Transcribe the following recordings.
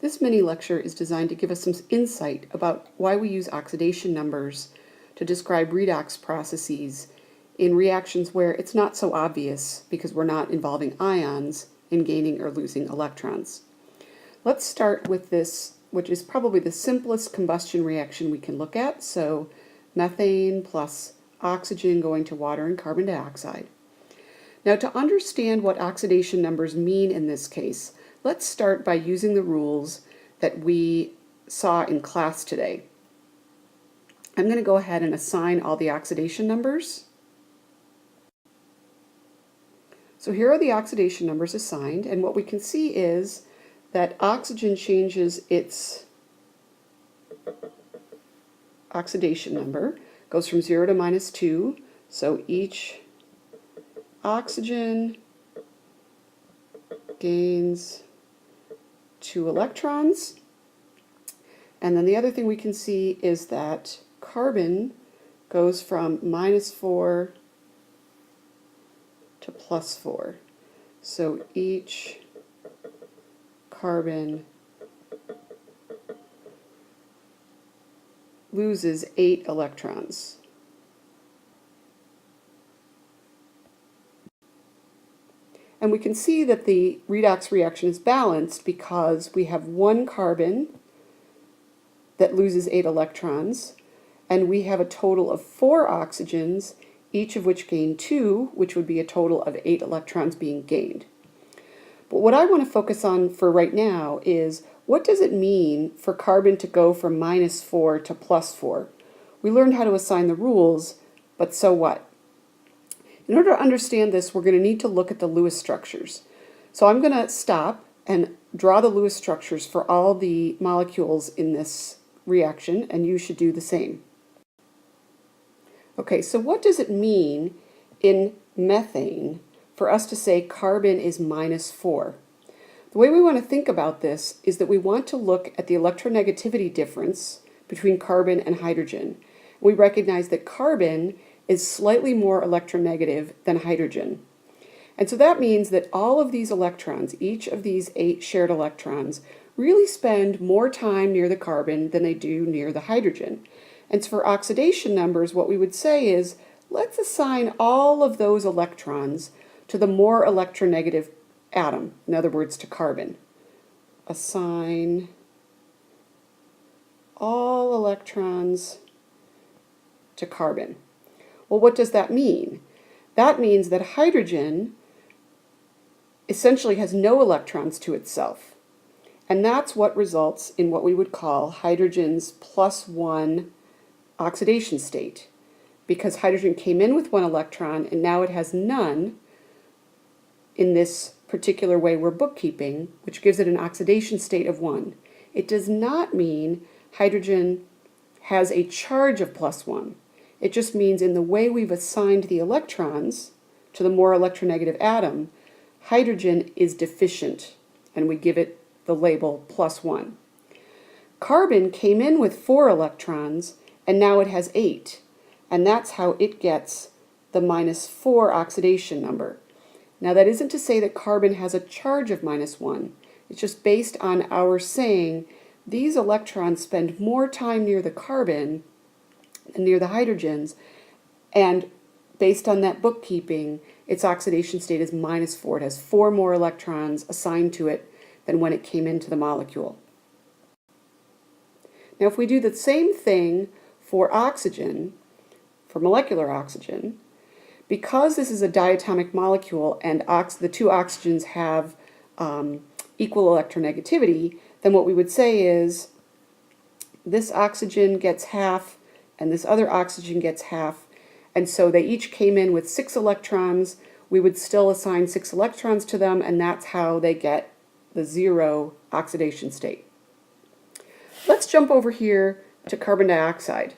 This mini lecture is designed to give us some insight about why we use oxidation numbers to describe redox processes in reactions where it's not so obvious because we're not involving ions in gaining or losing electrons. Let's start with this, which is probably the simplest combustion reaction we can look at. So methane plus oxygen going to water and carbon dioxide. Now, to understand what oxidation numbers mean in this case, let's start by using the rules that we saw in class today. I'm going to go ahead and assign all the oxidation numbers. So here are the oxidation numbers assigned, and what we can see is that oxygen changes its oxidation number, goes from 0 to -2, so each oxygen gains 2 electrons. And then the other thing we can see is that carbon goes from -4 to +4. So each carbon loses 8 electrons. And we can see that the redox reaction is balanced because we have one carbon that loses 8 electrons, and we have a total of 4 oxygens, each of which gain 2, which would be a total of 8 electrons being gained. But what I want to focus on for right now is, what does it mean for carbon to go from -4 to +4? We learned how to assign the rules, but so what? In order to understand this, we're going to need to look at the Lewis structures. So I'm going to stop and draw the Lewis structures for all the molecules in this reaction, and you should do the same. Okay, so what does it mean in methane for us to say carbon is -4? The way we want to think about this is that we want to look at the electronegativity difference between carbon and hydrogen. We recognize that carbon is slightly more electronegative than hydrogen. And so that means that all of these electrons, each of these 8 shared electrons, really spend more time near the carbon than they do near the hydrogen. And so for oxidation numbers, what we would say is, let's assign all of those electrons to the more electronegative atom, in other words, to carbon. Assign all electrons to carbon. Well, what does that mean? That means that hydrogen essentially has no electrons to itself. And that's what results in what we would call hydrogen's +1 oxidation state. Because hydrogen came in with 1 electron and now it has none in this particular way we're bookkeeping, which gives it an oxidation state of 1. It does not mean hydrogen has a charge of +1. It just means in the way we've assigned the electrons to the more electronegative atom, hydrogen is deficient, and we give it the label +1. Carbon came in with 4 electrons, and now it has 8, and that's how it gets the -4 oxidation number. Now that isn't to say that carbon has a charge of -1. It's just based on our saying these electrons spend more time near the carbon than near the hydrogens, and based on that bookkeeping, its oxidation state is -4. It has 4 more electrons assigned to it than when it came into the molecule. Now if we do the same thing for oxygen, for molecular oxygen, because this is a diatomic molecule and the 2 oxygens have equal electronegativity, then what we would say is this oxygen gets half and this other oxygen gets half, and so they each came in with 6 electrons. We would still assign 6 electrons to them, and that's how they get the 0 oxidation state. Let's jump over here to carbon dioxide.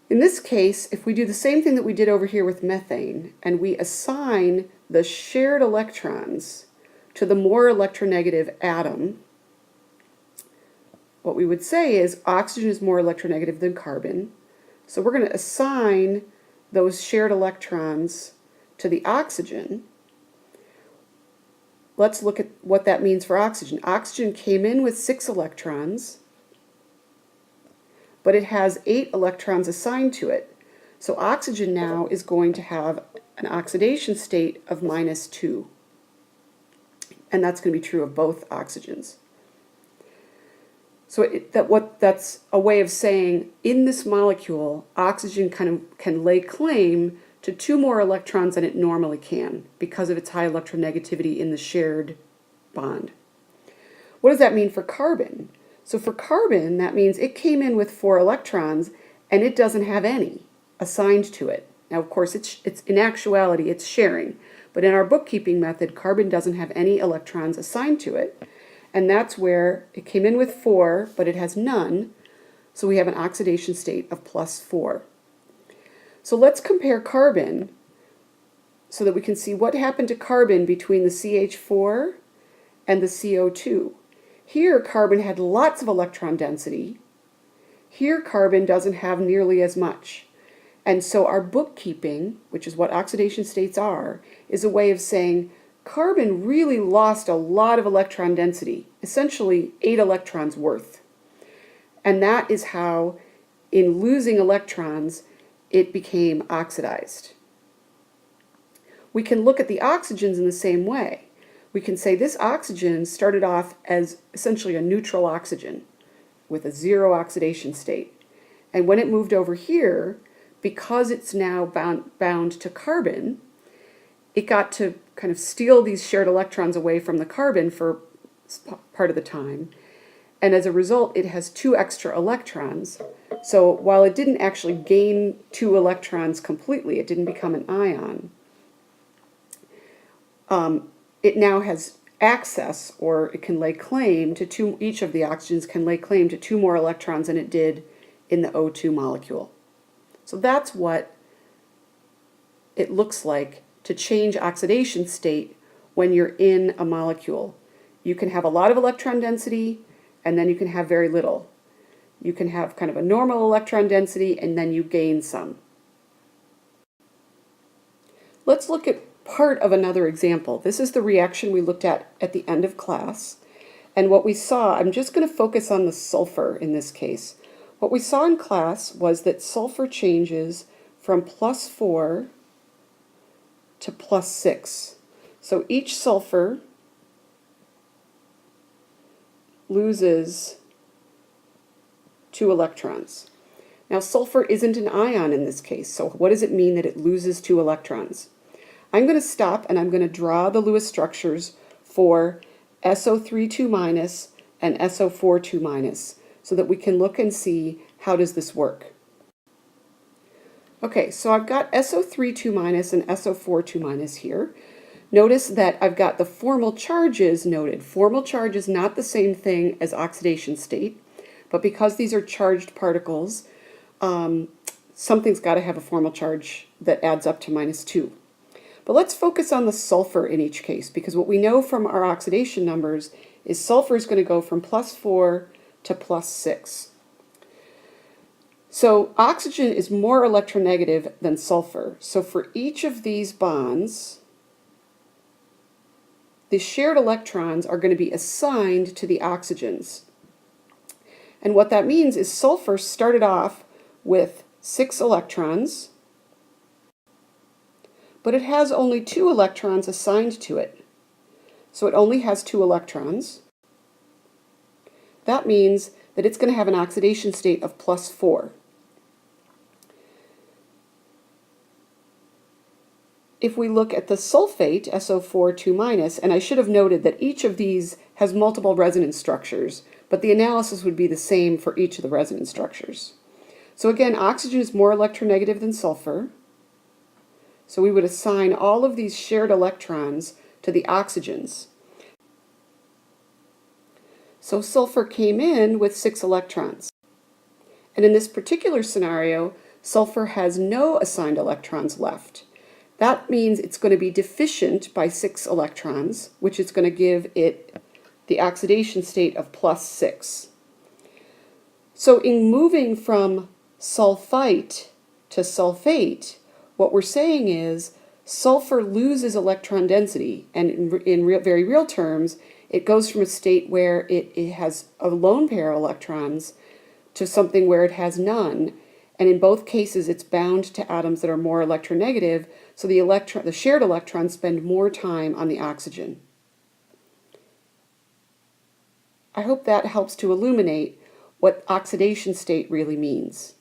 In this case, if we do the same thing that we did over here with methane, and we assign the shared electrons to the more electronegative atom, what we would say is oxygen is more electronegative than carbon. So we're going to assign those shared electrons to the oxygen. let's look at what that means for oxygen. Oxygen came in with 6 electrons, but it has 8 electrons assigned to it. So oxygen now is going to have an oxidation state of -2. And that's going to be true of both oxygens. So that's a way of saying in this molecule, oxygen can lay claim to 2 more electrons than it normally can because of its high electronegativity in the shared bond. What does that mean for carbon? So for carbon, that means it came in with 4 electrons and it doesn't have any assigned to it. Now, of course, it's in actuality, it's sharing. But in our bookkeeping method, carbon doesn't have any electrons assigned to it. And that's where it came in with 4, but it has none. So we have an oxidation state of +4. So let's compare carbon so that we can see what happened to carbon between the CH4 and the CO2. Here, carbon had lots of electron density. Here, carbon doesn't have nearly as much. And so our bookkeeping, which is what oxidation states are, is a way of saying carbon really lost a lot of electron density, essentially 8 electrons worth. And that is how, in losing electrons, it became oxidized. We can look at the oxygens in the same way. We can say this oxygen started off as essentially a neutral oxygen with a 0 oxidation state. And when it moved over here, because it's now bound to carbon, it got to kind of steal these shared electrons away from the carbon for part of the time. And as a result, it has 2 extra electrons. So while it didn't actually gain 2 electrons completely, it didn't become an ion, it now has access, or it can lay claim to each of the oxygens can lay claim to 2 more electrons than it did in the O2 molecule. So that's what it looks like to change oxidation state when you're in a molecule. You can have a lot of electron density, and then you can have very little. You can have kind of a normal electron density, and then you gain some. Let's look at part of another example. This is the reaction we looked at the end of class. And what we saw, I'm just going to focus on the sulfur in this case. What we saw in class was that sulfur changes from +4 to +6. So each sulfur loses 2 electrons. Now sulfur isn't an ion in this case, so what does it mean that it loses 2 electrons? I'm going to stop and I'm going to draw the Lewis structures for SO3 2- and SO4 2- so that we can look and see how does this work. Okay, so I've got SO3 2- and SO4 2- here. Notice that I've got the formal charges noted. Formal charge is not the same thing as oxidation state, but because these are charged particles, something's got to have a formal charge that adds up to -2. But let's focus on the sulfur in each case, because what we know from our oxidation numbers is sulfur is going to go from +4 to +6. So oxygen is more electronegative than sulfur. So for each of these bonds, the shared electrons are going to be assigned to the oxygens. And what that means is sulfur started off with 6 electrons, but it has only 2 electrons assigned to it. So it only has 2 electrons. That means that it's going to have an oxidation state of +4. If we look at the sulfate, SO4 2-, and I should have noted that each of these has multiple resonance structures, but the analysis would be the same for each of the resonance structures. So again, oxygen is more electronegative than sulfur. So we would assign all of these shared electrons to the oxygens. So sulfur came in with 6 electrons. And in this particular scenario, sulfur has no assigned electrons left. That means it's going to be deficient by 6 electrons, which is going to give it the oxidation state of +6. So in moving from sulfite to sulfate, what we're saying is sulfur loses electron density, and in very real terms, it goes from a state where it has a lone pair of electrons to something where it has none. And in both cases, it's bound to atoms that are more electronegative, so the shared electrons spend more time on the oxygen. I hope that helps to illuminate what oxidation state really means.